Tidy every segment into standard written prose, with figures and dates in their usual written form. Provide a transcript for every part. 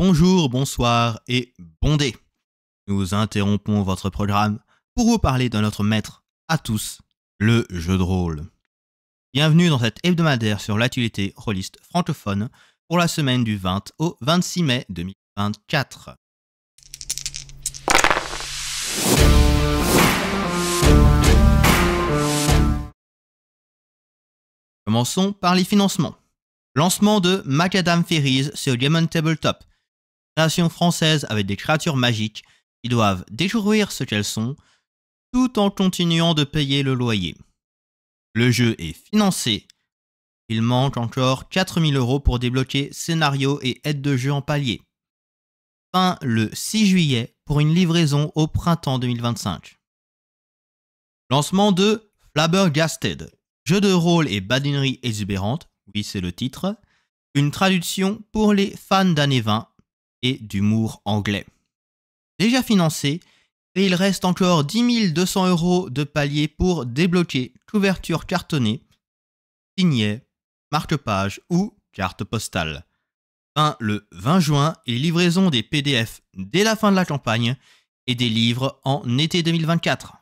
Bonjour, bonsoir et bon dé. Nous interrompons votre programme pour vous parler de notre maître à tous, le jeu de rôle. Bienvenue dans cette hebdomadaire sur l'actualité rôliste francophone pour la semaine du 20 au 26 mai 2024. Commençons par les financements. Lancement de Macadam Fairies sur Game Tabletop. Création française avec des créatures magiques qui doivent découvrir ce qu'elles sont tout en continuant de payer le loyer. Le jeu est financé. Il manque encore 4000 € pour débloquer scénario et aide de jeu en palier. Fin le 6 juillet pour une livraison au printemps 2025. Lancement de Flabbergasted. Jeu de rôle et badinerie exubérante, oui c'est le titre. Une traduction pour les fans d'années 20 et d'humour anglais. Déjà financé, et il reste encore 10 200 € de palier pour débloquer couverture cartonnée, signet, marque-page ou carte postale. Fin le 20 juin et livraison des PDF dès la fin de la campagne et des livres en été 2024.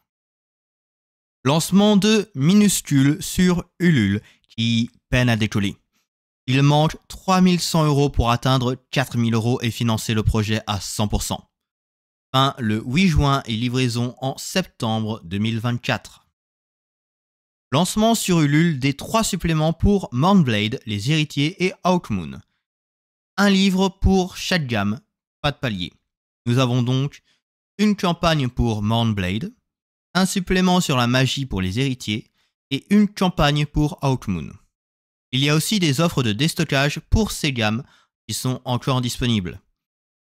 Lancement de Minuscule sur Ulule qui peine à décoller. Il manque 3100 € pour atteindre 4000 € et financer le projet à 100%. Fin le 8 juin et livraison en septembre 2024. Lancement sur Ulule des 3 suppléments pour Mornblade, les héritiers et Hawkmoon. Un livre pour chaque gamme, pas de palier. Nous avons donc une campagne pour Mornblade, un supplément sur la magie pour les héritiers et une campagne pour Hawkmoon. Il y a aussi des offres de déstockage pour ces gammes qui sont encore disponibles.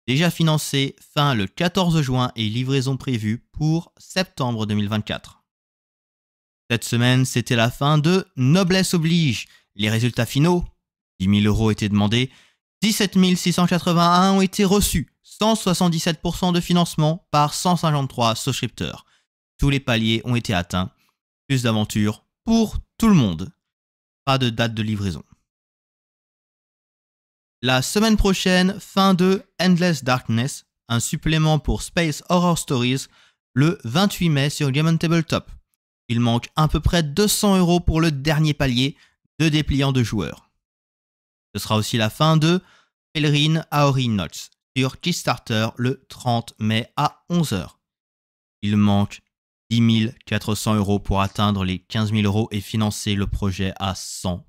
Déjà financé fin le 14 juin et livraison prévue pour septembre 2024. Cette semaine, c'était la fin de Noblesse oblige. Les résultats finaux, 10 000 € étaient demandés, 17 681 ont été reçus, 177% de financement par 153 souscripteurs. Tous les paliers ont été atteints. Plus d'aventures pour tout le monde. Pas de date de livraison. La semaine prochaine, fin de Endless Darkness, un supplément pour Space Horror Stories, le 28 mai sur Game Tabletop. Il manque à peu près 200 € pour le dernier palier, 2 dépliants de joueurs. Ce sera aussi la fin de Pellerine Aori Notes sur Kickstarter le 30 mai à 11h. Il manque 10 400 € pour atteindre les 15 000 € et financer le projet à 100%.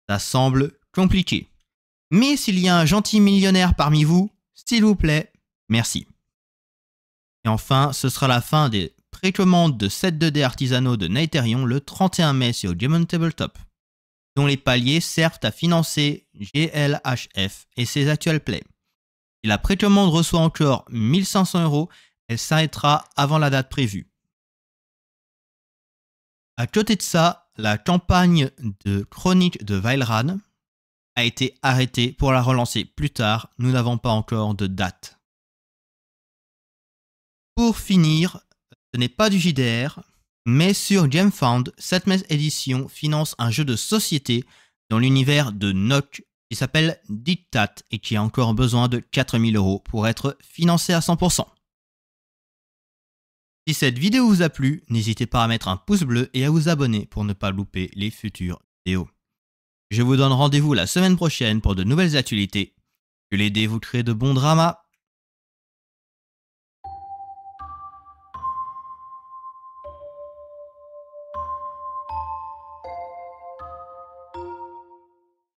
Ça semble compliqué. Mais s'il y a un gentil millionnaire parmi vous, s'il vous plaît, merci. Et enfin, ce sera la fin des précommandes de 7 2D artisanaux de Nighterion le 31 mai sur Game Tabletop, dont les paliers servent à financer GLHF et ses actuels plays. Si la précommande reçoit encore 1500 €, elle s'arrêtera avant la date prévue. À côté de ça, la campagne de Chronique de Vailran a été arrêtée pour la relancer plus tard. Nous n'avons pas encore de date. Pour finir, ce n'est pas du JDR, mais sur GameFound, 7th édition finance un jeu de société dans l'univers de Nock qui s'appelle Dictat et qui a encore besoin de 4000 € pour être financé à 100%. Si cette vidéo vous a plu, n'hésitez pas à mettre un pouce bleu et à vous abonner pour ne pas louper les futures vidéos. Je vous donne rendez-vous la semaine prochaine pour de nouvelles actualités. Que les dés vous créent de bons dramas.